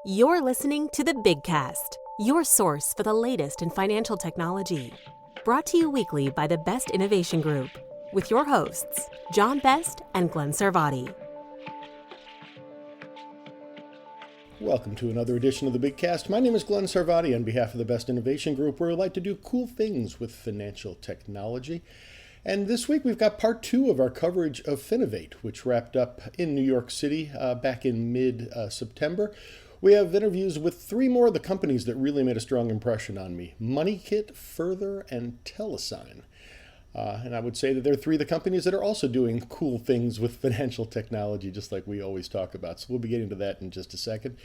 You're listening to the Big Cast, your source for the latest in financial technology. Brought to you weekly by the Best Innovation Group, with your hosts, John Best and Glenn Sarvati. Welcome to another edition of the Big Cast. My name is Glenn Sarvati on behalf of the Best Innovation Group, where we like to do cool things with financial technology. And this week we've got part two of our coverage of Finovate, which wrapped up in New York City back in mid-September. We have interviews with three more of the companies that really made a strong impression on me: MoneyKit, Further, and Telesign. And I would say that they're three of the companies that are also doing cool things with financial technology, just like we always talk about. So we'll be getting to that in just a second.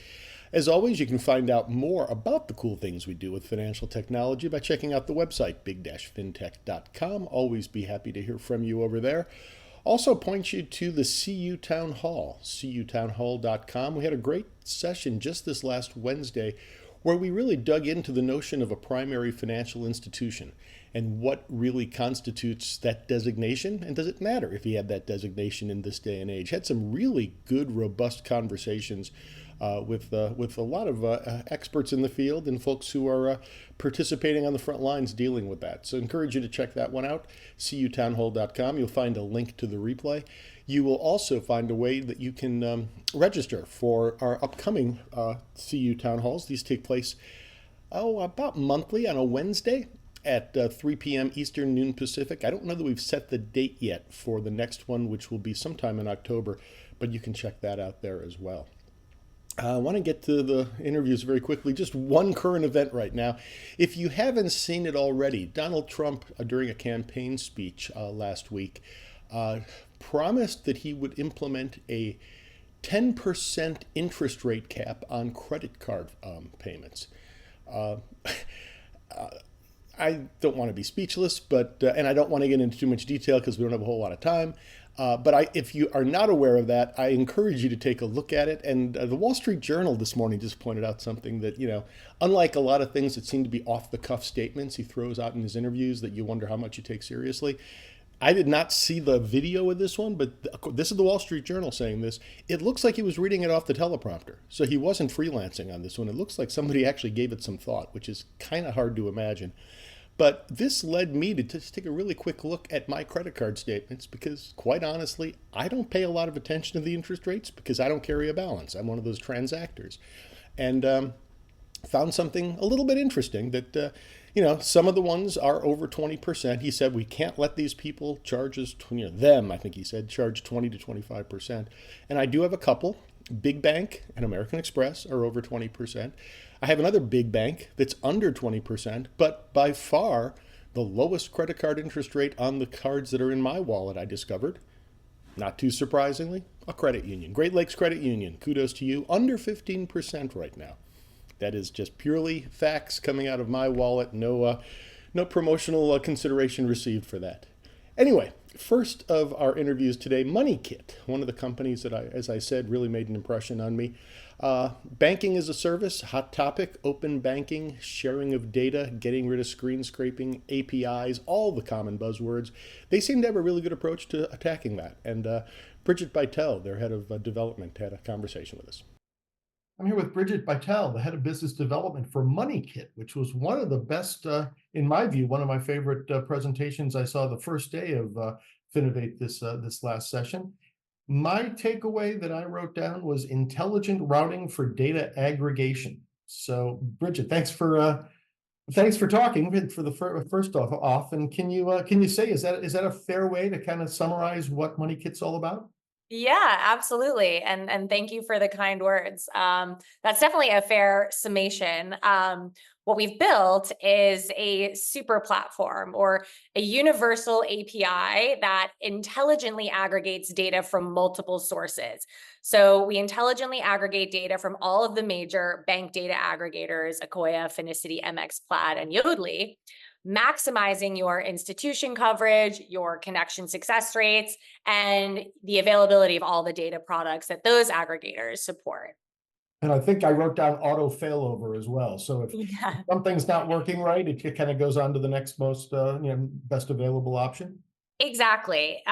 As always, you can find out more about the cool things we do with financial technology by checking out the website, big-fintech.com. Always be happy to hear from you over there. Also point you to the CU Town Hall, cutownhall.com. We had a great session just this last Wednesday where we really dug into the notion of a primary financial institution and what really constitutes that designation, and does it matter if you have that designation in this day and age. Had some really good, robust conversations with a lot of experts in the field and folks who are participating on the front lines dealing with that. So I encourage you to check that one out, cutownhall.com. You'll find a link to the replay. You will also find a way that you can register for our upcoming CU Town Halls. These take place about monthly on a Wednesday at 3 p.m. Eastern, noon Pacific. I don't know that we've set the date yet for the next one, which will be sometime in October, but you can check that out there as well. I want to get to the interviews very quickly. Just one current event right now. If you haven't seen it already, Donald Trump, during a campaign speech last week, promised that he would implement a 10% interest rate cap on credit card payments. I don't want to be speechless, but and I don't want to get into too much detail because we don't have a whole lot of time. But if you are not aware of that, I encourage you to take a look at it. And the Wall Street Journal this morning just pointed out something that, unlike a lot of things that seem to be off-the-cuff statements he throws out in his interviews that you wonder how much you take seriously. I did not see the video of this one, but this is the Wall Street Journal saying this. It looks like he was reading it off the teleprompter. So he wasn't freelancing on this one. It looks like somebody actually gave it some thought, which is kind of hard to imagine. But this led me to just take a really quick look at my credit card statements because, quite honestly, I don't pay a lot of attention to the interest rates because I don't carry a balance. I'm one of those transactors. And found something a little bit interesting that, some of the ones are over 20%. He said we can't let these people charge us, them, I think he said, charge 20 to 25%. And I do have a couple. Big Bank and American Express are over 20%. I have another big bank that's under 20%, but by far the lowest credit card interest rate on the cards that are in my wallet, I discovered, not too surprisingly, a credit union. Great Lakes Credit Union, kudos to you, under 15% right now. That is just purely facts coming out of my wallet, no promotional consideration received for that. Anyway, first of our interviews today, MoneyKit, one of the companies that, as I said, really made an impression on me. Banking as a service, hot topic, open banking, sharing of data, getting rid of screen scraping, APIs, all the common buzzwords. They seem to have a really good approach to attacking that. And Bridget Bytel, their head of development, had a conversation with us. I'm here with Bridget Bytel, the head of business development for MoneyKit, which was one of the best, in my view, one of my favorite presentations I saw the first day of Finovate this last session. My takeaway that I wrote down was intelligent routing for data aggregation. So, Bridget, thanks for talking for the first off. And can you say is that a fair way to kind of summarize what MoneyKit's all about? Yeah, absolutely. And thank you for the kind words. That's definitely a fair summation. What we've built is a super platform or a universal API that intelligently aggregates data from multiple sources. So we intelligently aggregate data from all of the major bank data aggregators, Akoya, Finicity, MX Plaid, and Yodlee, maximizing your institution coverage, your connection success rates, and the availability of all the data products that those aggregators support. And I think I wrote down auto failover as well. So if something's not working right, it kind of goes on to the next most best available option. Exactly.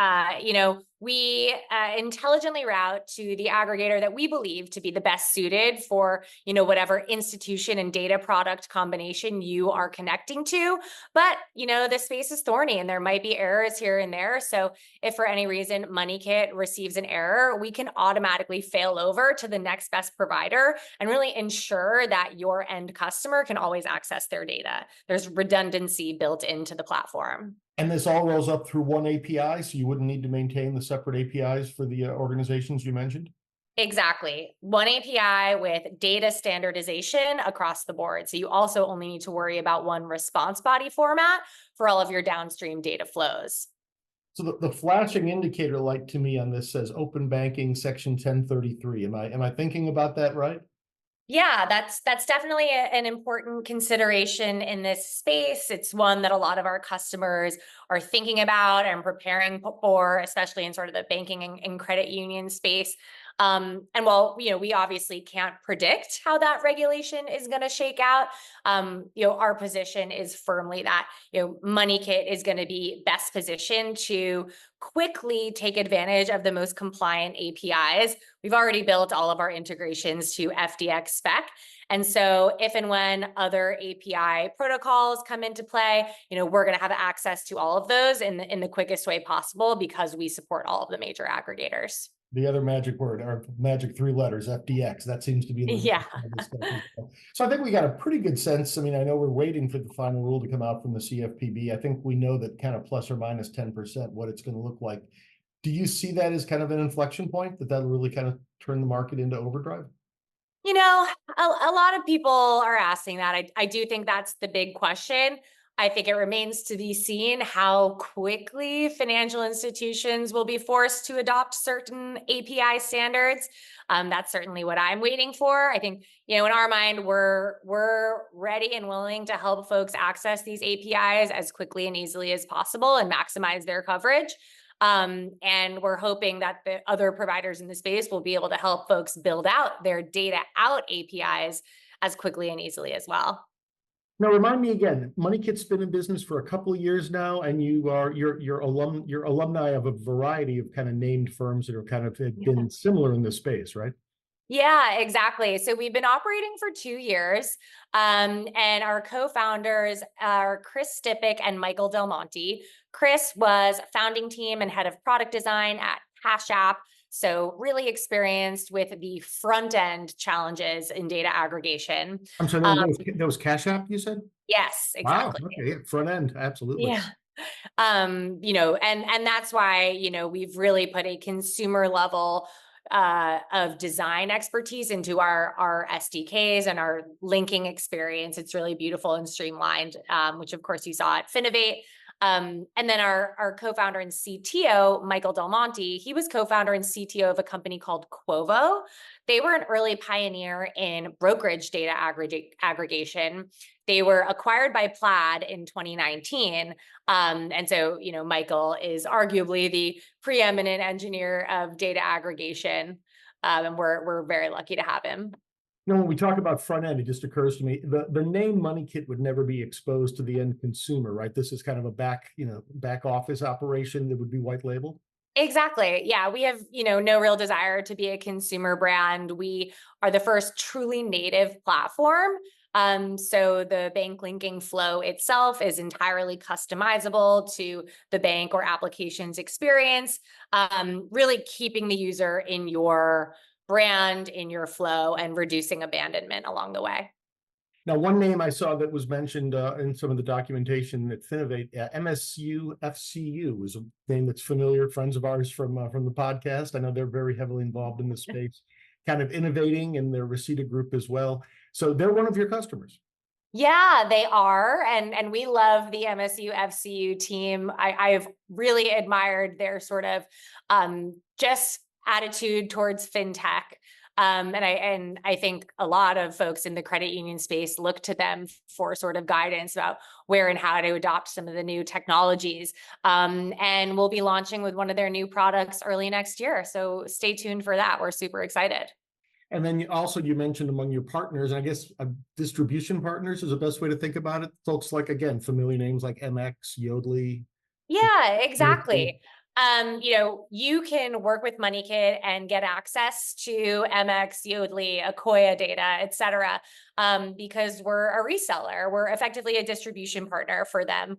we intelligently route to the aggregator that we believe to be the best suited for, whatever institution and data product combination you are connecting to. But, the space is thorny and there might be errors here and there. So if for any reason MoneyKit receives an error, we can automatically fail over to the next best provider and really ensure that your end customer can always access their data. There's redundancy built into the platform. And this all rolls up through one API, so you wouldn't need to maintain the separate APIs for the organizations you mentioned? Exactly. One API with data standardization across the board. So you also only need to worry about one response body format for all of your downstream data flows. So the flashing indicator light to me on this says open banking section 1033. Am I thinking about that right? Yeah, that's definitely an important consideration in this space. It's one that a lot of our customers are thinking about and preparing for, especially in sort of the banking and credit union space. And while, we obviously can't predict how that regulation is going to shake out, our position is firmly that, MoneyKit is going to be best positioned to quickly take advantage of the most compliant APIs. We've already built all of our integrations to FDX spec. And so if and when other API protocols come into play, we're going to have access to all of those in the quickest way possible because we support all of the major aggregators. The other magic word, or magic 3 letters, FDX, that seems to be the Yeah. So I think we got a pretty good sense. I mean, I know we're waiting for the final rule to come out from the CFPB. I think we know that kind of plus or minus 10% what it's going to look like. Do you see that as kind of an inflection point that'll really kind of turn the market into overdrive? A lot of people are asking that. I do think that's the big question. I think it remains to be seen how quickly financial institutions will be forced to adopt certain API standards. That's certainly what I'm waiting for. I think, in our mind, we're ready and willing to help folks access these APIs as quickly and easily as possible and maximize their coverage. And we're hoping that the other providers in the space will be able to help folks build out their data out APIs as quickly and easily as well. Now, remind me again, MoneyKit's been in business for a couple of years now, and you're alumni of a variety of kind of named firms that are kind of been similar in this space, right? Yeah, exactly. So we've been operating for 2 years, and our co-founders are Chris Stipik and Michael Del Monte. Chris was founding team and head of product design at Cash App, so really experienced with the front end challenges in data aggregation. I'm sorry, that was Cash App, you said? Yes, exactly. Wow, okay, yeah, front end, absolutely. Yeah. And that's why, we've really put a consumer level of design expertise into our SDKs and our linking experience. It's really beautiful and streamlined, which of course you saw at Finovate. And then our co-founder and CTO, Michael Del Monte, he was co-founder and CTO of a company called Quovo. They were an early pioneer in brokerage data aggregation. They were acquired by Plaid in 2019. And so, Michael is arguably the preeminent engineer of data aggregation. And we're very lucky to have him. When we talk about front end, it just occurs to me, the name MoneyKit would never be exposed to the end consumer, right? This is kind of a back office operation that would be white labeled. Exactly. Yeah, we have, no real desire to be a consumer brand. We are the first truly native platform. So the bank linking flow itself is entirely customizable to the bank or application's experience, really keeping the user in your brand, in your flow, and reducing abandonment along the way. Now, one name I saw that was mentioned in some of the documentation at Finovate, MSU FCU is a name that's familiar, friends of ours from the podcast. I know they're very heavily involved in this space, kind of innovating in their Reseda group as well. So they're one of your customers. Yeah, they are. And we love the MSU FCU team. I've really admired their sort of just attitude towards fintech. And I think a lot of folks in the credit union space look to them for sort of guidance about where and how to adopt some of the new technologies. And we'll be launching with one of their new products early next year. So stay tuned for that. We're super excited. And then you mentioned among your partners, and I guess distribution partners is the best way to think about it. Folks like, again, familiar names like MX, Yodlee. Yeah, exactly. You can work with MoneyKit and get access to MX, Yodlee, Akoya data, et cetera, because we're a reseller. We're effectively a distribution partner for them,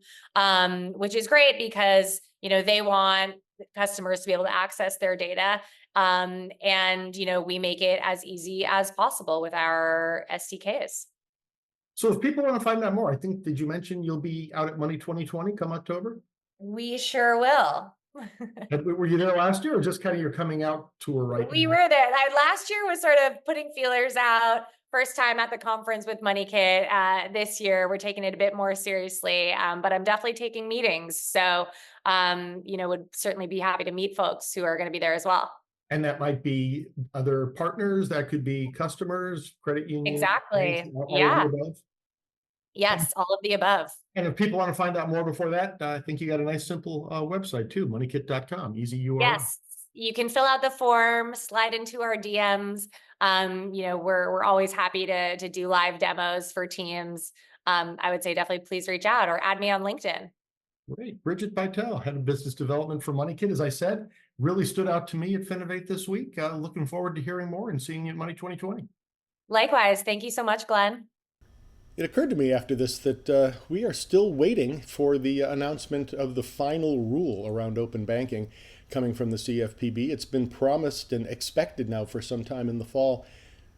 which is great because, they want customers to be able to access their data. We make it as easy as possible with our SDKs. So if people want to find out more, did you mention you'll be out at Money 2020 come October? We sure will. Were you there last year, or just kind of your coming out tour right now? We were there. Last year was sort of putting feelers out. First time at the conference with MoneyKit. This year, we're taking it a bit more seriously, but I'm definitely taking meetings. So, would certainly be happy to meet folks who are going to be there as well. And that might be other partners, that could be customers, credit unions. Exactly. Banks, all Yeah. of the above. Yes, all of the above. And if people want to find out more before that, I think you got a nice, simple website too, moneykit.com, easy URL. Yes, you can fill out the form, slide into our DMs. We're always happy to do live demos for teams. I would say definitely please reach out or add me on LinkedIn. Great. Bridget Bytel, Head of Business Development for MoneyKit, as I said, really stood out to me at Finovate this week. Looking forward to hearing more and seeing you at Money 2020. Likewise. Thank you so much, Glenn. It occurred to me after this that we are still waiting for the announcement of the final rule around open banking coming from the CFPB. It's been promised and expected now for some time in the fall.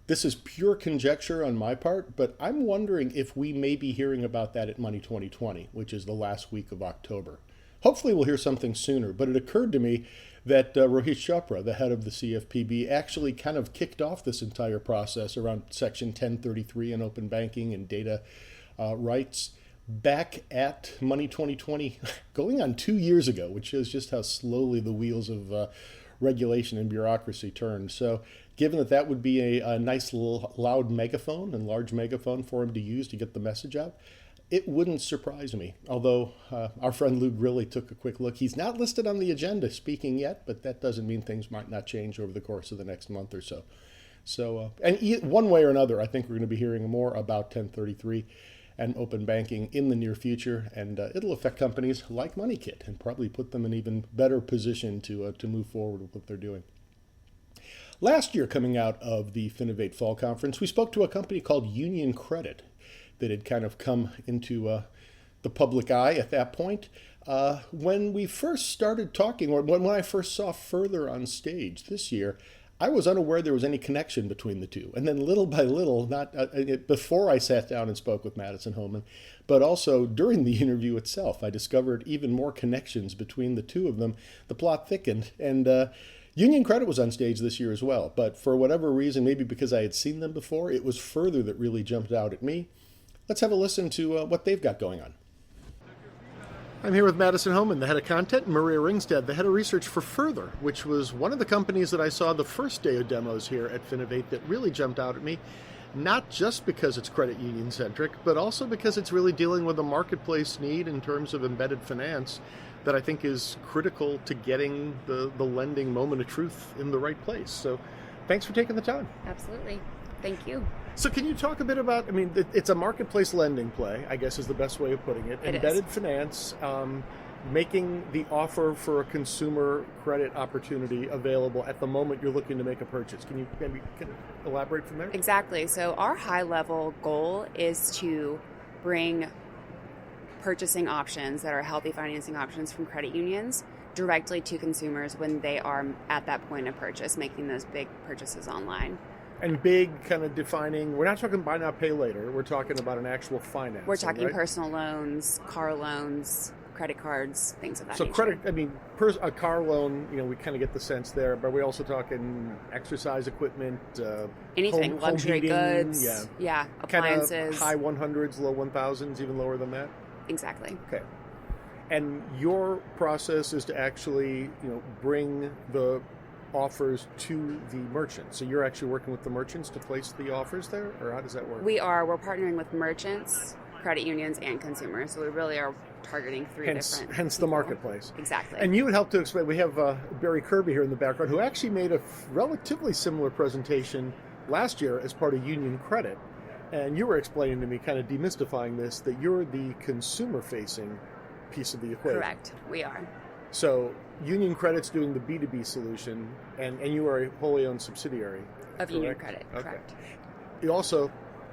This is pure conjecture on my part, but I'm wondering if we may be hearing about that at Money 2020, which is the last week of October. Hopefully we'll hear something sooner, but it occurred to me that Rohit Chopra, the head of the CFPB, actually kind of kicked off this entire process around Section 1033 and open banking and data rights back at Money 2020, going on 2 years ago, which shows just how slowly the wheels of regulation and bureaucracy turn. So given that would be a nice little loud megaphone and large megaphone for him to use to get the message out, it wouldn't surprise me. Although our friend Lou Grilli took a quick look. He's not listed on the agenda speaking yet, but that doesn't mean things might not change over the course of the next month or so. So, one way or another, I think we're going to be hearing more about 1033 and open banking in the near future, and it'll affect companies like MoneyKit and probably put them in an even better position to move forward with what they're doing. Last year, coming out of the FinovateFall conference, we spoke to a company called Union Credit that had kind of come into the public eye at that point. When we first started talking, or when I first saw Further on stage this year, I was unaware there was any connection between the two. And then little by little, not before I sat down and spoke with Madison Homan, but also during the interview itself, I discovered even more connections between the two of them. The plot thickened, and Union Credit was on stage this year as well. But for whatever reason, maybe because I had seen them before, it was Further that really jumped out at me. Let's have a listen to what they've got going on. I'm here with Madison Homan, the head of content, and Maria Ringstead, the head of research for Further, which was one of the companies that I saw the first day of demos here at Finovate that really jumped out at me, not just because it's credit union centric, but also because it's really dealing with a marketplace need in terms of embedded finance that I think is critical to getting the lending moment of truth in the right place. So thanks for taking the time. Absolutely. Thank you. So can you talk a bit about, it's a marketplace lending play, I guess is the best way of putting it. Embedded finance, making the offer for a consumer credit opportunity available at the moment you're looking to make a purchase. Can you elaborate from there? Exactly. So our high-level goal is to bring purchasing options that are healthy financing options from credit unions directly to consumers when they are at that point of purchase, making those big purchases online. And big, kind of defining, we're not talking buy now, pay later. We're talking about an actual finance. We're talking right? Personal loans, car loans, credit cards, things of that nature. So a car loan, we kind of get the sense there, but we're also talking exercise equipment, anything, luxury goods, appliances. Kind of high 100s, low 1000s, even lower than that? Exactly. Okay. And your process is to actually, bring the offers to the merchants. So you're actually working with the merchants to place the offers there, or how does that work? We're partnering with merchants, credit unions, and consumers. So we really are targeting different hence the marketplace. Exactly. And you would help to explain. We have Barry Kirby here in the background, who actually made a relatively similar presentation last year as part of Union Credit. And you were explaining to me, kind of demystifying this, that you're the consumer-facing piece of the equation. Correct. We are. So Union Credit's doing the B2B solution, and you are a wholly owned subsidiary of Union correct? Credit, correct. You also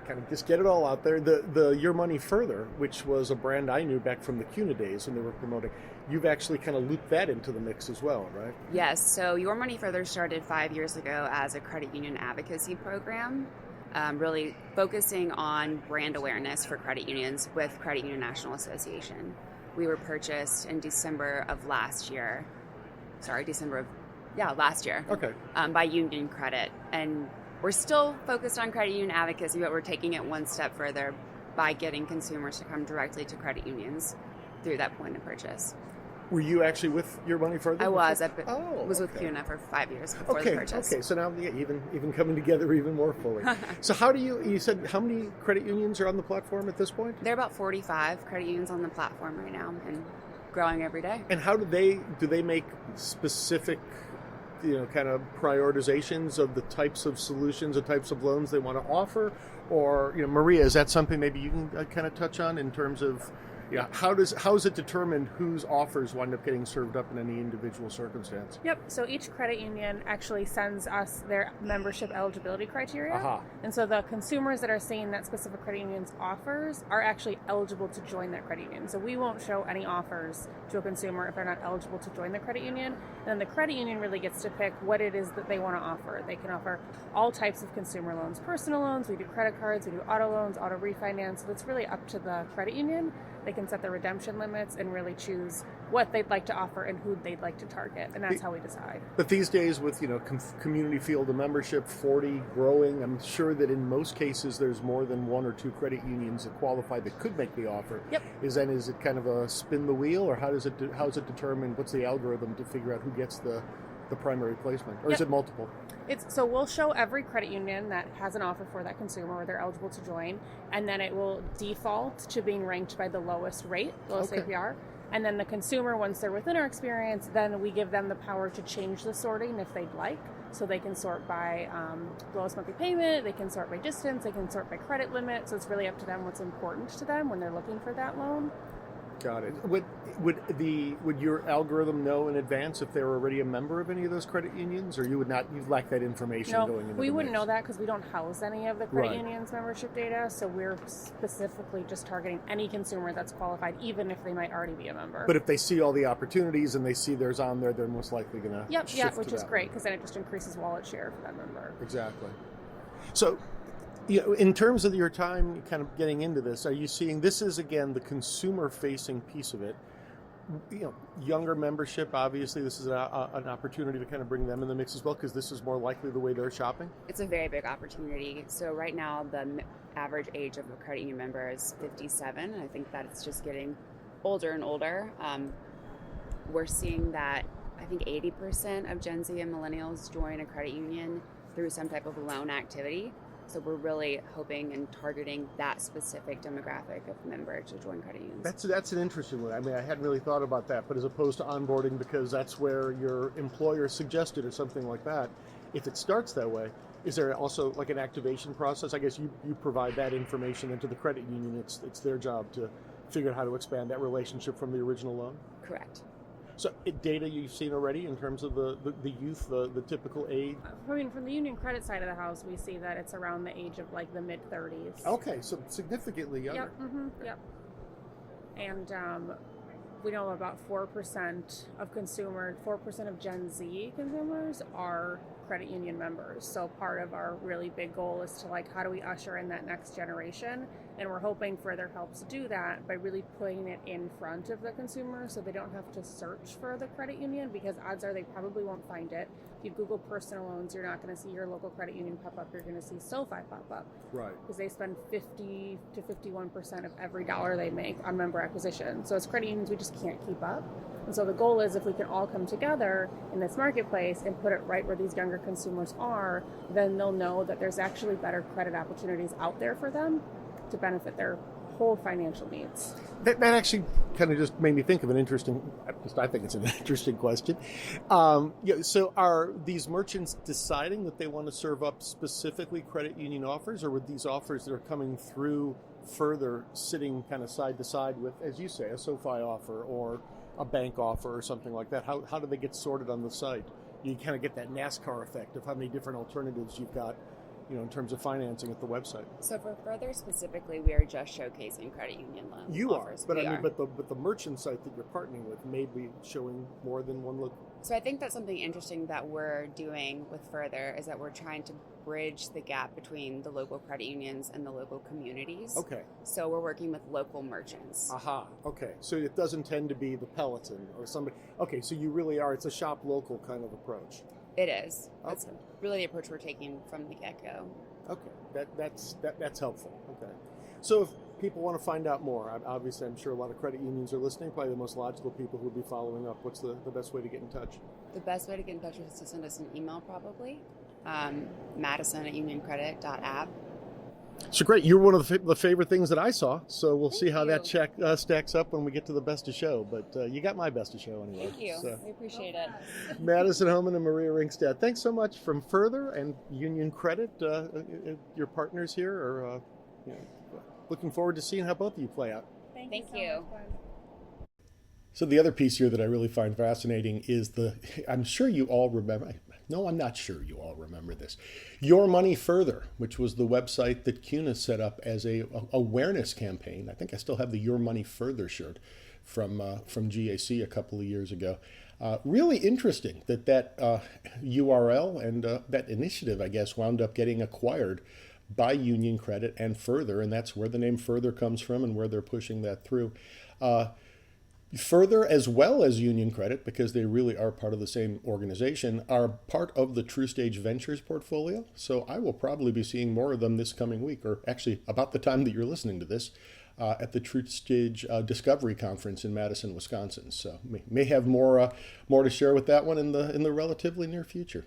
kind of just get it all out there. The Your Money Further, which was a brand I knew back from the CUNA days when they were promoting, you've actually kind of looped that into the mix as well, right? Yes. So Your Money Further started 5 years ago as a credit union advocacy program, really focusing on brand awareness for credit unions with Credit Union National Association. We were purchased in December of last year. Last year. Okay. By Union Credit. And we're still focused on credit union advocacy, but we're taking it one step further by getting consumers to come directly to credit unions through that point of purchase. Were you actually with Your Money Further? I was. I was okay. with CUNA for 5 years before the purchase. Okay, so now even coming together even more fully. So how do you said how many credit unions are on the platform at this point? There are about 45 credit unions on the platform right now and growing every day. And how do they make specific kind of prioritizations of the types of solutions, the types of loans they want to offer? Or, Maria, is that something maybe you can kind of touch on in terms of, how is it determined whose offers wind up getting served up in any individual circumstance? Yep. So each credit union actually sends us their membership eligibility criteria. Aha. And so the consumers that are seeing that specific credit union's offers are actually eligible to join that credit union. So we won't show any offers to a consumer if they're not eligible to join the credit union. And then the credit union really gets to pick what it is that they want to offer. They can offer all types of consumer loans, personal loans, we do credit cards, we do auto loans, auto refinance. So it's really up to the credit union. They can set the redemption limits and really choose what they'd like to offer and who they'd like to target, and that's how we decide. But these days with, community field of membership, 40 growing, I'm sure that in most cases there's more than one or two credit unions that qualify that could make the offer. Yep. Is it kind of a spin the wheel, or how is it determined, what's the algorithm to figure out who gets the primary placement? Or is it multiple? So we'll show every credit union that has an offer for that consumer or they're eligible to join, and then it will default to being ranked by the lowest APR. And then the consumer, once they're within our experience, then we give them the power to change the sorting if they'd like. So they can sort by lowest monthly payment, they can sort by distance, they can sort by credit limit. So it's really up to them what's important to them when they're looking for that loan. Got it. Would your algorithm know in advance if they were already a member of any of those credit unions, or you lack that information going into we the wouldn't mix? know that because we don't house any of the credit Right. unions' membership data. So we're specifically just targeting any consumer that's qualified, even if they might already be a member. But if they see all the opportunities and they see theirs on there, they're most likely going to which is great because then it just increases wallet share for that member. Exactly. So, in terms of your time kind of getting into this, are you seeing this is, again, the consumer-facing piece of it? Younger membership, obviously, this is an opportunity to kind of bring them in the mix as well, because this is more likely the way they're shopping? It's a very big opportunity. So right now, the average age of a credit union member is 57. I think that it's just getting older and older. We're seeing that I think 80% of Gen Z and millennials join a credit union through some type of loan activity. So we're really hoping and targeting that specific demographic of member to join credit unions. That's an interesting one. I mean, I hadn't really thought about that, but as opposed to onboarding because that's where your employer suggested or something like that, if it starts that way, is there also like an activation process? I guess you provide that information into the credit union. It's their job to figure out how to expand that relationship from the original loan? Correct. So data you've seen already in terms of the youth, the typical age? I mean, from the union credit side of the house, we see that it's around the age of like the mid-30s. Okay, so significantly younger. Yep. And we know about 4% of Gen Z consumers are credit union members. So part of our really big goal is to how do we usher in that next generation? And we're hoping further helps do that by really putting it in front of the consumer so they don't have to search for the credit union, because odds are they probably won't find it. If you Google personal loans, you're not going to see your local credit union pop up. You're going to see SoFi pop up. Right. Because they spend 50 to 51% of every dollar they make on member acquisition. So as credit unions, we just can't keep up. And so the goal is if we can all come together in this marketplace and put it right where these younger consumers are, then they'll know that there's actually better credit opportunities out there for them to benefit their whole financial needs. That actually kind of just made me think of an interesting, I think it's an interesting question. So are these merchants deciding that they want to serve up specifically credit union offers, or would these offers that are coming through further sitting kind of side to side with, as you say, a SoFi offer or a bank offer or something like that? How do they get sorted on the site? You kind of get that NASCAR effect of how many different alternatives you've got, in terms of financing at the website. So for Further specifically, we are just showcasing credit union loans. You offers. are, but the merchant site that you're partnering with may be showing more than one look. So I think that's something interesting that we're doing with Further is that we're trying to bridge the gap between the local credit unions and the local communities. Okay. So we're working with local merchants. Aha. Okay. So it doesn't tend to be the Peloton or somebody. Okay. So you really are. It's a shop local kind of approach. It is. That's Okay. really the approach we're taking from the get-go. Okay. That's helpful. Okay. So if people want to find out more, obviously I'm sure a lot of credit unions are listening, probably the most logical people who would be following up. What's the best way to get in touch? The best way to get in touch is to send us an email probably. Madison@unioncredit.app. So great. You're one of the favorite things that I saw. So we'll see how you. that stacks up when we get to the best of show. But you got my best of show anyway. Thank you. So. We appreciate it. Madison Homan and Maria Ringstad, thanks so much from Further and Union Credit, your partners here. Are looking forward to seeing how both of you play out. Thank you. So the other piece here that I really find fascinating is I'm sure you all remember. No, I'm not sure you all remember this. Your Money Further, which was the website that CUNA set up as a awareness campaign. I think I still have the Your Money Further shirt from GAC a couple of years ago. Really interesting that URL and that initiative, I guess, wound up getting acquired by Union Credit and Further, and that's where the name Further comes from and where they're pushing that through. Further, as well as Union Credit, because they really are part of the same organization, are part of the True Stage Ventures portfolio. So I will probably be seeing more of them this coming week, or actually about the time that you're listening to this, at the True Stage Discovery Conference in Madison, Wisconsin. So may have more to share with that one in the relatively near future.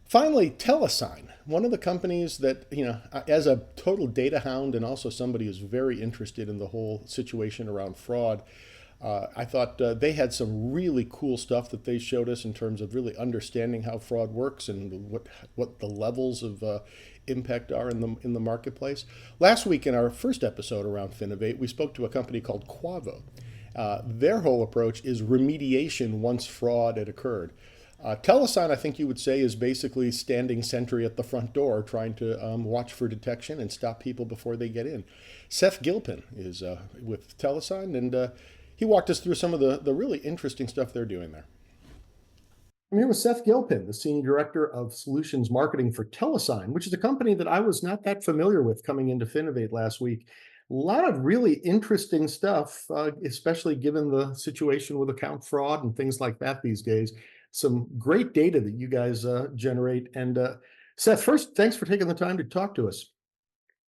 Finally, Telesign, one of the companies that, as a total data hound and also somebody who's very interested in the whole situation around fraud, I thought they had some really cool stuff that they showed us in terms of really understanding how fraud works and what the levels of impact are in the marketplace. Last week in our first episode around Finovate, we spoke to a company called Quavo. Their whole approach is remediation once fraud had occurred. Telesign, I think you would say, is basically standing sentry at the front door, trying to watch for detection and stop people before they get in. Seth Gilpin is with Telesign, and he walked us through some of the really interesting stuff they're doing there. I'm here with Seth Gilpin, the Senior Director of Solutions Marketing for Telesign, which is a company that I was not that familiar with coming into Finovate last week. A lot of really interesting stuff, especially given the situation with account fraud and things like that these days. Some great data that you guys generate. And Seth, first, thanks for taking the time to talk to us.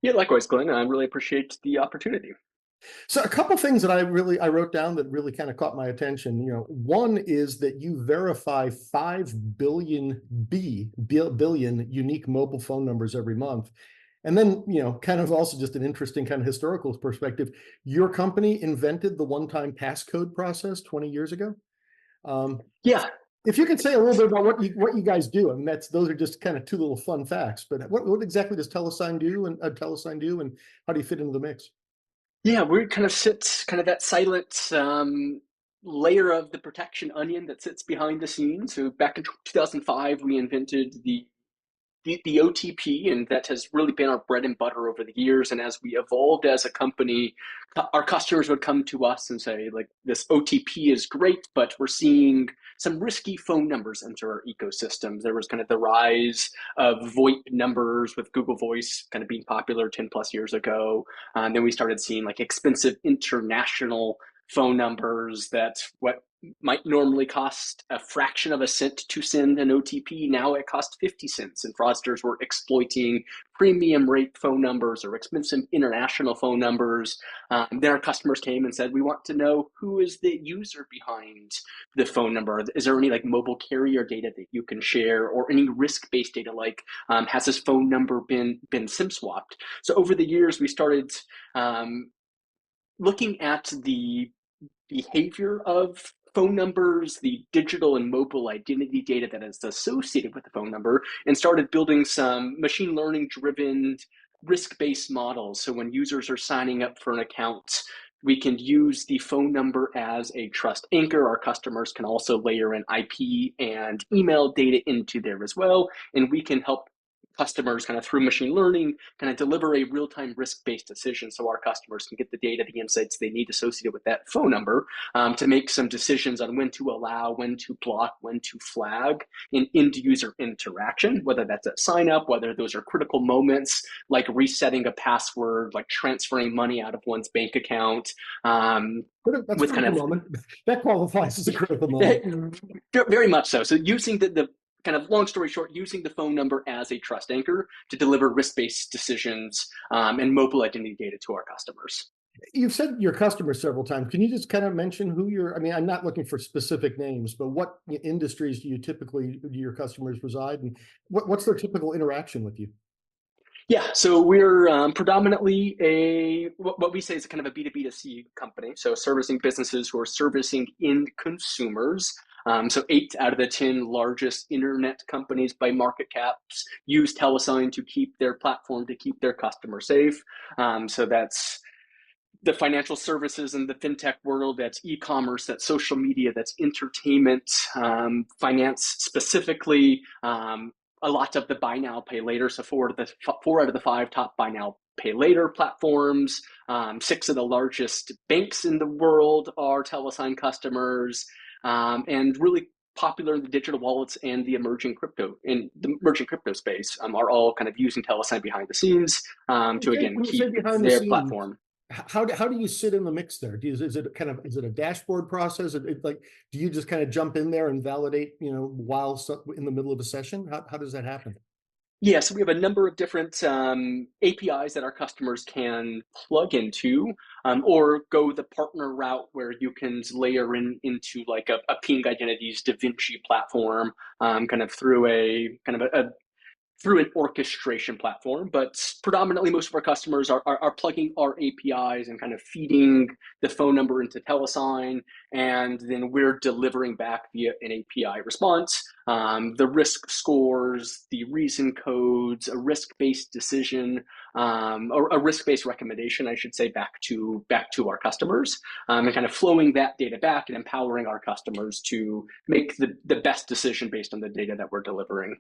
Yeah, likewise, Glenn. I really appreciate the opportunity. So a couple things that I wrote down that really kind of caught my attention. One is that you verify 5 billion unique mobile phone numbers every month. And then, kind of also just an interesting kind of historical perspective. Your company invented the one-time passcode process 20 years ago. Yeah. If you could say a little bit about what you guys do, I mean, those are just kind of two little fun facts. But what exactly does Telesign do, and how do you fit into the mix? Yeah, we kind of sit that silent layer of the protection onion that sits behind the scenes. So back in 2005, we invented the OTP, and that has really been our bread and butter over the years. And as we evolved as a company, our customers would come to us and say, like, this OTP is great, but we're seeing some risky phone numbers enter our ecosystems. There was kind of the rise of VoIP numbers with Google Voice kind of being popular 10 plus years ago. And then we started seeing like expensive international phone numbers that what might normally cost a fraction of a cent to send an OTP. Now it costs 50 cents, and fraudsters were exploiting premium rate phone numbers or expensive international phone numbers. Then our customers came and said, we want to know who is the user behind the phone number. Is there any like mobile carrier data that you can share, or any risk-based data like has this phone number been SIM swapped? So over the years, we started looking at the behavior of phone numbers, the digital and mobile identity data that is associated with the phone number, and started building some machine learning driven risk-based models. So when users are signing up for an account, We can use the phone number as a trust anchor. Our customers can also layer in IP and email data into there as well. And we can help customers kind of through machine learning kind of deliver a real-time risk-based decision so our customers can get the data, the insights they need associated with that phone number to make some decisions on when to allow, when to block, when to flag in end-user interaction, whether that's a sign up, whether those are critical moments like resetting a password, like transferring money out of one's bank account. That's With a kind critical of moment. That qualifies as a critical moment. very much so. So using the kind of long story short, using the phone number as a trust anchor to deliver risk-based decisions and mobile identity data to our customers. You've said your customers several times. Can you just kind of mention who I mean, I'm not looking for specific names, but what industries do your customers reside in? What's their typical interaction with you? Yeah, so we're predominantly what we say is kind of a B2B2C company. So servicing businesses who are servicing end consumers. So 8 out of the 10 largest internet companies by market caps use Telesign to keep their platform, to keep their customers safe. So that's the financial services and the fintech world, that's e-commerce, that's social media, that's entertainment, finance specifically, a lot of the buy now, pay later. So 4 out of the 5 top buy now, pay later platforms. 6 of the largest banks in the world are Telesign customers, and really popular in the digital wallets and the emerging crypto space are all kind of using Telesign behind the scenes to again keep their platform. How do you sit in the mix there? Is it a dashboard process? Do you just kind of jump in there and validate, while in the middle of a session? How does that happen? Yeah, so we have a number of different APIs that our customers can plug into, or go the partner route where you can layer into like a Ping Identity's Da Vinci platform, kind of through an orchestration platform. But predominantly most of our customers are plugging our APIs and kind of feeding the phone number into Telesign, and then we're delivering back via an API response the risk scores, the reason codes, a risk-based decision, or a risk-based recommendation, I should say, back to our customers, and kind of flowing that data back and empowering our customers to make the best decision based on the data that we're delivering.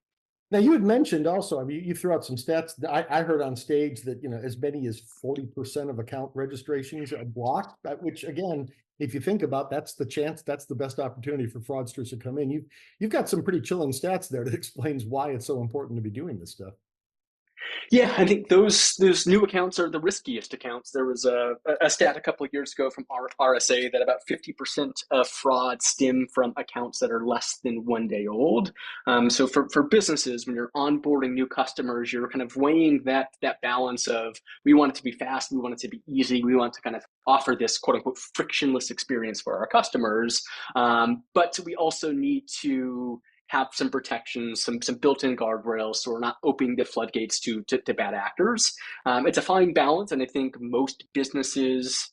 Now, you had mentioned also, I mean, you threw out some stats. I heard on stage that, as many as 40% of account registrations are blocked, which again, if you think about, that's the best opportunity for fraudsters to come in. You've got some pretty chilling stats there that explains why it's so important to be doing this stuff. Yeah, I think those new accounts are the riskiest accounts. There was a stat a couple of years ago from RSA that about 50% of fraud stem from accounts that are less than 1 day old. So for businesses, when you're onboarding new customers, you're kind of weighing that balance of, we want it to be fast, we want it to be easy, we want to kind of offer this quote unquote frictionless experience for our customers. But we also need to have some protections, some built-in guardrails, so we're not opening the floodgates to bad actors. It's a fine balance, and I think most businesses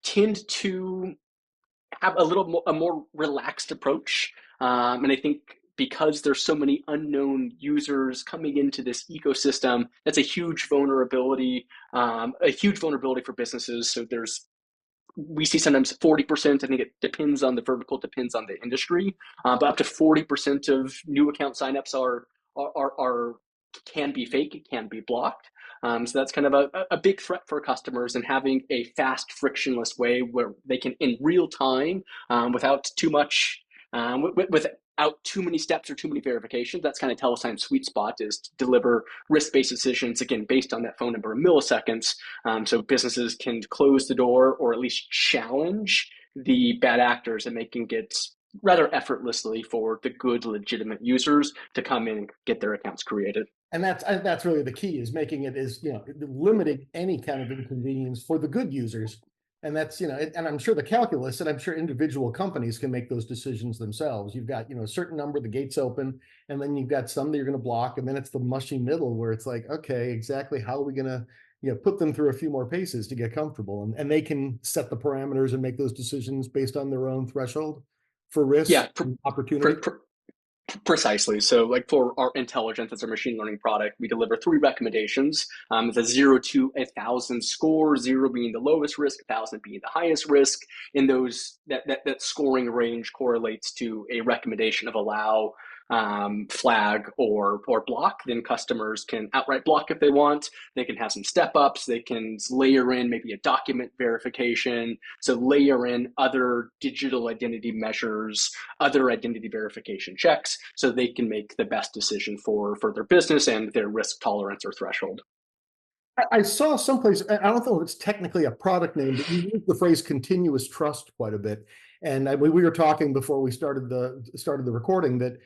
tend to have a more relaxed approach. And I think because there's so many unknown users coming into this ecosystem, that's a huge vulnerability for businesses. So we see sometimes 40%, I think it depends on the vertical, depends on the industry, but up to 40% of new account signups can be fake, it can be blocked. So that's kind of a big threat for customers, and having a fast, frictionless way where they can, in real time, without too much, without too many steps or too many verifications. That's kind of Telesign's sweet spot, is to deliver risk-based decisions, again, based on that phone number in milliseconds. So businesses can close the door or at least challenge the bad actors, and making it rather effortlessly for the good, legitimate users to come in and get their accounts created. And that's really the key, is making it limiting any kind of inconvenience for the good users. And that's, and I'm sure the calculus, and I'm sure individual companies can make those decisions themselves. You've got, a certain number, the gates open, and then you've got some that you're going to block. And then it's the mushy middle where it's like, okay, exactly how are we going to, put them through a few more paces to get comfortable? And they can set the parameters and make those decisions based on their own threshold for risk and opportunity. Precisely. So, like for our intelligence, as our machine learning product, we deliver three recommendations. It's a 0 to 1,000 score, 0 being the lowest risk, 1,000 being the highest risk. In those, that scoring range correlates to a recommendation of allow, flag, or block. Then customers can outright block if they want. They can have some step ups. They can layer in maybe a document verification. So layer in other digital identity measures, other identity verification checks, so they can make the best decision for their business and their risk tolerance or threshold. I saw someplace, I don't know if it's technically a product name, but you use the phrase continuous trust quite a bit. And we were talking before we started the recording that,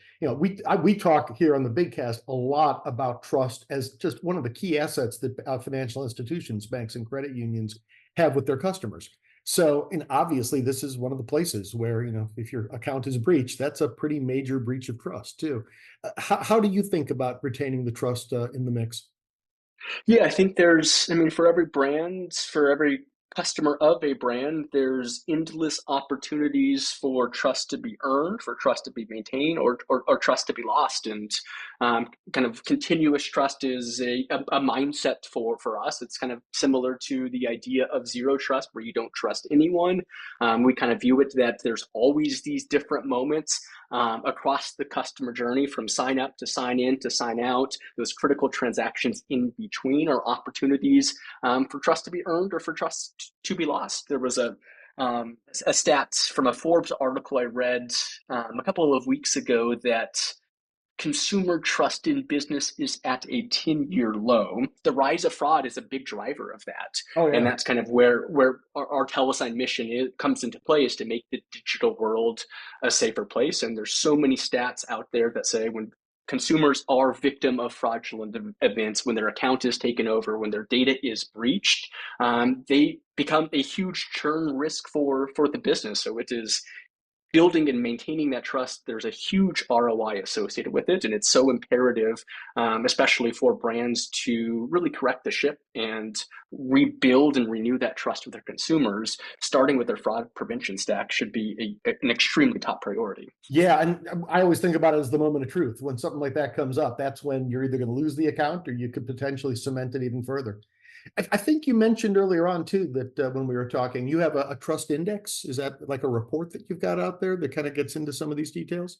we talk here on the Bigcast a lot about trust as just one of the key assets that financial institutions, banks, and credit unions have with their customers. So, and obviously this is one of the places where, if your account is breached, that's a pretty major breach of trust too. How do you think about retaining the trust in the mix? Yeah, I think for every brand, for every customer of a brand, there's endless opportunities for trust to be earned, for trust to be maintained, or trust to be lost. And kind of continuous trust is a mindset for us. It's kind of similar to the idea of zero trust, where you don't trust anyone. We kind of view it that there's always these different moments across the customer journey, from sign up to sign in to sign out. Those critical transactions in between are opportunities for trust to be earned or for trust to be lost. There was a stats from a Forbes article I read a couple of weeks ago that consumer trust in business is at a 10-year low. The rise of fraud is a big driver of that. Oh, yeah. And that's kind of where our Telesign mission comes into play, is to make the digital world a safer place. And there's so many stats out there that say when consumers are victim of fraudulent events, when their account is taken over, when their data is breached, they become a huge churn risk for the business. So it is building and maintaining that trust. There's a huge ROI associated with it. And it's so imperative, especially for brands, to really correct the ship and rebuild and renew that trust with their consumers. Starting with their fraud prevention stack should be an extremely top priority. Yeah, and I always think about it as the moment of truth. When something like that comes up, that's when you're either going to lose the account or you could potentially cement it even further. I think you mentioned earlier on too that when we were talking, you have a trust index. Is that like a report that you've got out there that kind of gets into some of these details?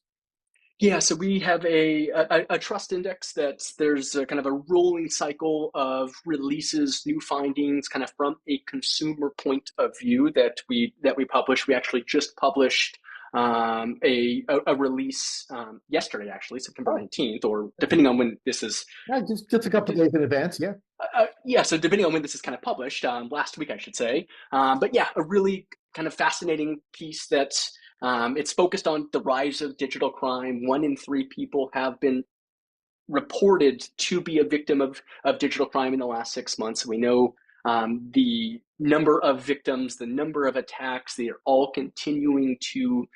Yeah, so we have a trust index that there's a kind of a rolling cycle of releases, new findings, kind of from a consumer point of view that we publish. We actually just published a release yesterday, actually, September 19th, or depending on when this is. Yeah, just a couple of days in advance, yeah. Yeah, so depending on when this is kind of published, last week, I should say. But yeah, a really kind of fascinating piece that it's focused on the rise of digital crime. 1 in 3 people have been reported to be a victim of digital crime in the last 6 months. We know the number of victims, the number of attacks, they are all continuing to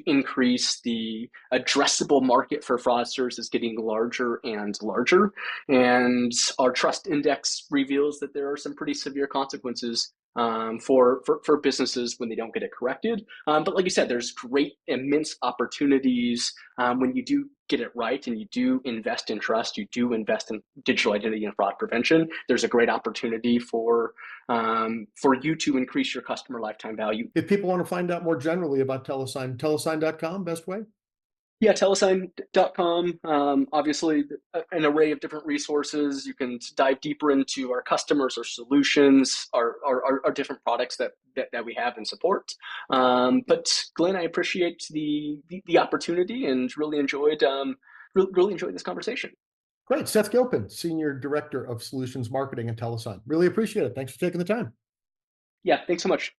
increase. The addressable market for fraudsters is getting larger and larger. And our trust index reveals that there are some pretty severe consequences for businesses when they don't get it corrected. But like you said, there's great, immense opportunities when you do get it right and you do invest in trust, you do invest in digital identity and fraud prevention. There's a great opportunity for you to increase your customer lifetime value. If people want to find out more generally about Telesign, telesign.com, best way? Yeah, telesign.com. Obviously, an array of different resources. You can dive deeper into our customers, our solutions, our different products that we have and support. But Glenn, I appreciate the opportunity and really enjoyed this conversation. Great. Seth Gilpin, Senior Director of Solutions Marketing at Telesign. Really appreciate it. Thanks for taking the time. Yeah, thanks so much.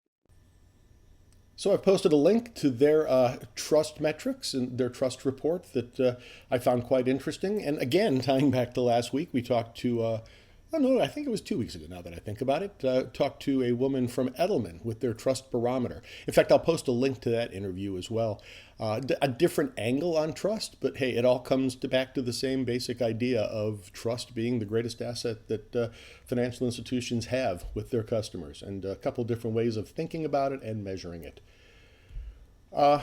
So I've posted a link to their trust metrics and their trust report that I found quite interesting. And again, tying back to last week, we talked to, I don't know, I think it was 2 weeks ago now that I think about it, talked to a woman from Edelman with their trust barometer. In fact, I'll post a link to that interview as well. A different angle on trust, but hey, it all comes back to the same basic idea of trust being the greatest asset that financial institutions have with their customers, and a couple different ways of thinking about it and measuring it.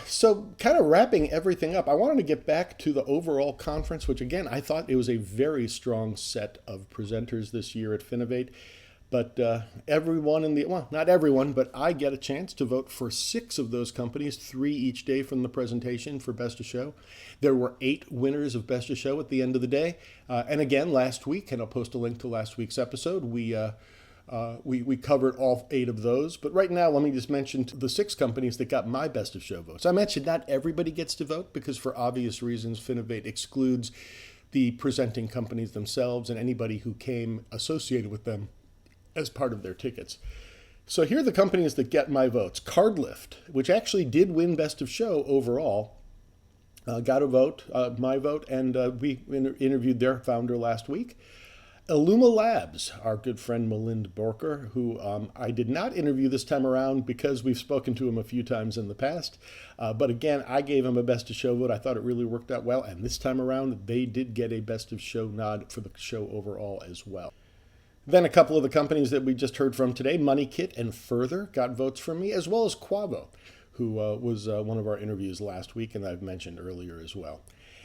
So kind of wrapping everything up, I wanted to get back to the overall conference, which again, I thought it was a very strong set of presenters this year at Finovate. But everyone well, not everyone, but I get a chance to vote for 6 of those companies, 3 each day from the presentation for Best of Show. There were 8 winners of Best of Show at the end of the day. And again, last week, and I'll post a link to last week's episode, we covered all 8 of those. But right now, let me just mention the 6 companies that got my Best of Show votes. I mentioned not everybody gets to vote because for obvious reasons, Finovate excludes the presenting companies themselves and anybody who came associated with them as part of their tickets. So here are the companies that get my votes. Cardlift, which actually did win Best of Show overall, got a vote, my vote, and we interviewed their founder last week. Illuma Labs, our good friend Melinda Borker, who I did not interview this time around because we've spoken to him a few times in the past. But again, I gave him a Best of Show vote. I thought it really worked out well. And this time around, they did get a Best of Show nod for the show overall as well. Then a couple of the companies that we just heard from today, MoneyKit and Further, got votes from me, as well as Quavo, who was one of our interviews last week and I've mentioned earlier as well.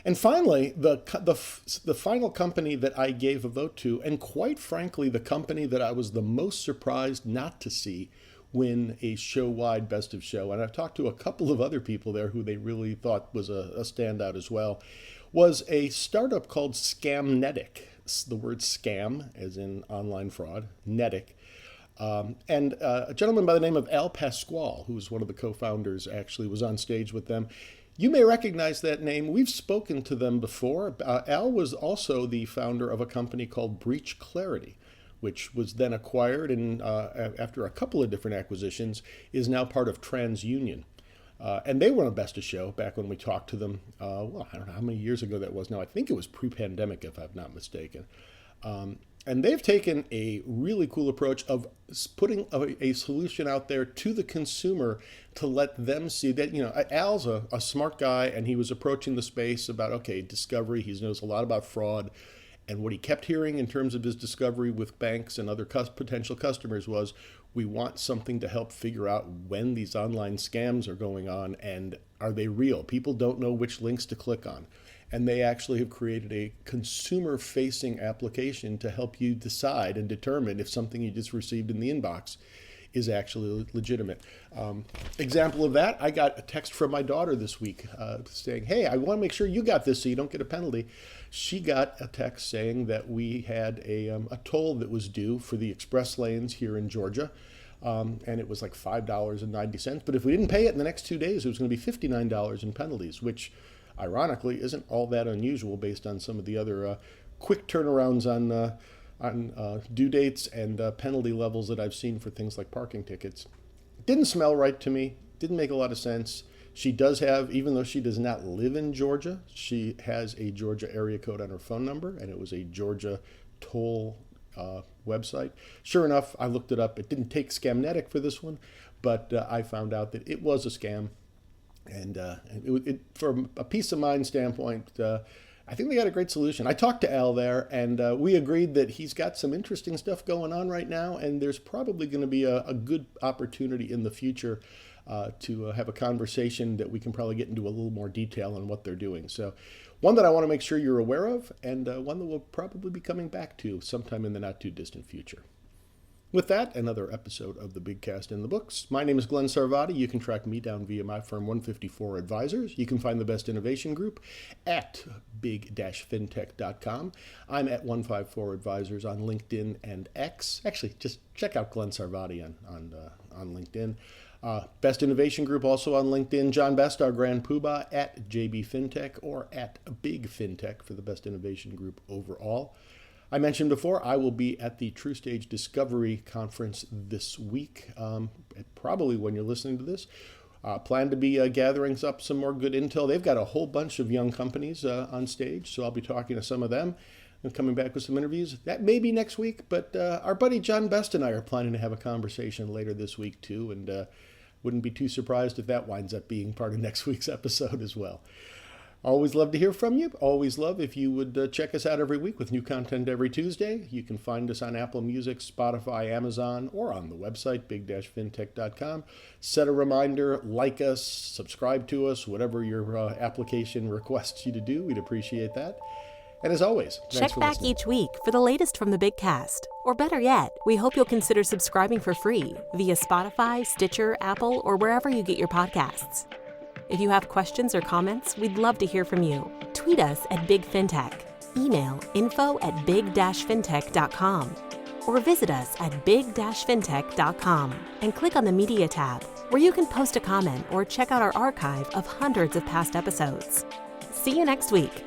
And finally, the final company that I gave a vote to, and quite frankly, the company that I was the most surprised not to see win a show-wide Best of Show, and I've talked to a couple of other people there who they really thought was a standout as well, was a startup called Scamnetic. The word scam, as in online fraud, Netic. And a gentleman by the name of Al Pasquale, who was one of the co-founders, actually was on stage with them. You may recognize that name. We've spoken to them before. Al was also the founder of a company called Breach Clarity, which was then acquired and after a couple of different acquisitions is now part of TransUnion. And they were on Best of Show back when we talked to them. Well, I don't know how many years ago that was now. I think it was pre-pandemic, if I'm not mistaken. And they've taken a really cool approach of putting a solution out there to the consumer to let them see that, Al's a smart guy and he was approaching the space about, okay, discovery. He knows a lot about fraud. And what he kept hearing in terms of his discovery with banks and other potential customers was, we want something to help figure out when these online scams are going on and are they real? People don't know which links to click on. And they actually have created a consumer-facing application to help you decide and determine if something you just received in the inbox is actually legitimate. Example of that, I got a text from my daughter this week saying, hey, I want to make sure you got this so you don't get a penalty. She got a text saying that we had a toll that was due for the express lanes here in Georgia. And it was like $5.90. But if we didn't pay it in the next 2 days, it was going to be $59 in penalties, which ironically isn't all that unusual based on some of the other quick turnarounds on due dates and penalty levels that I've seen for things like parking tickets. Didn't smell right to me. Didn't make a lot of sense. She does have, even though she does not live in Georgia, she has a Georgia area code on her phone number, and it was a Georgia toll website. Sure enough, I looked it up. It didn't take Scamnetic for this one, but I found out that it was a scam. And from a peace of mind standpoint, I think they got a great solution. I talked to Al there, and we agreed that he's got some interesting stuff going on right now, and there's probably going to be a good opportunity in the future to have a conversation that we can probably get into a little more detail on what they're doing. So one that I want to make sure you're aware of, and one that we'll probably be coming back to sometime in the not too distant future. With that, another episode of the Big Cast in the books. My name is Glenn Sarvati. You can track me down via my firm 154 Advisors. You can find the Best Innovation Group at big-fintech.com. I'm at 154 Advisors on LinkedIn and X. Actually, just check out Glenn Sarvati on LinkedIn. Best Innovation Group also on LinkedIn. John Best, our Grand Poobah, at JB FinTech or at Big FinTech for the Best Innovation Group overall. I mentioned before, I will be at the True Stage Discovery Conference this week, probably when you're listening to this. Plan to be gathering up some more good intel. They've got a whole bunch of young companies on stage, so I'll be talking to some of them and coming back with some interviews. That may be next week, but our buddy John Best and I are planning to have a conversation later this week too, and wouldn't be too surprised if that winds up being part of next week's episode as well. Always love to hear from you. Always love if you would check us out every week with new content every Tuesday. You can find us on Apple Music, Spotify, Amazon, or on the website, big-fintech.com. Set a reminder, like us, subscribe to us, whatever your application requests you to do. We'd appreciate that. And as always, thanks Check for back listening. each week for the latest from the Big Cast. Or better yet, we hope you'll consider subscribing for free via Spotify, Stitcher, Apple, or wherever you get your podcasts. If you have questions or comments, we'd love to hear from you. Tweet us at Big FinTech, email info@big-fintech.com, or visit us at big-fintech.com and click on the Media tab, where you can post a comment or check out our archive of hundreds of past episodes. See you next week.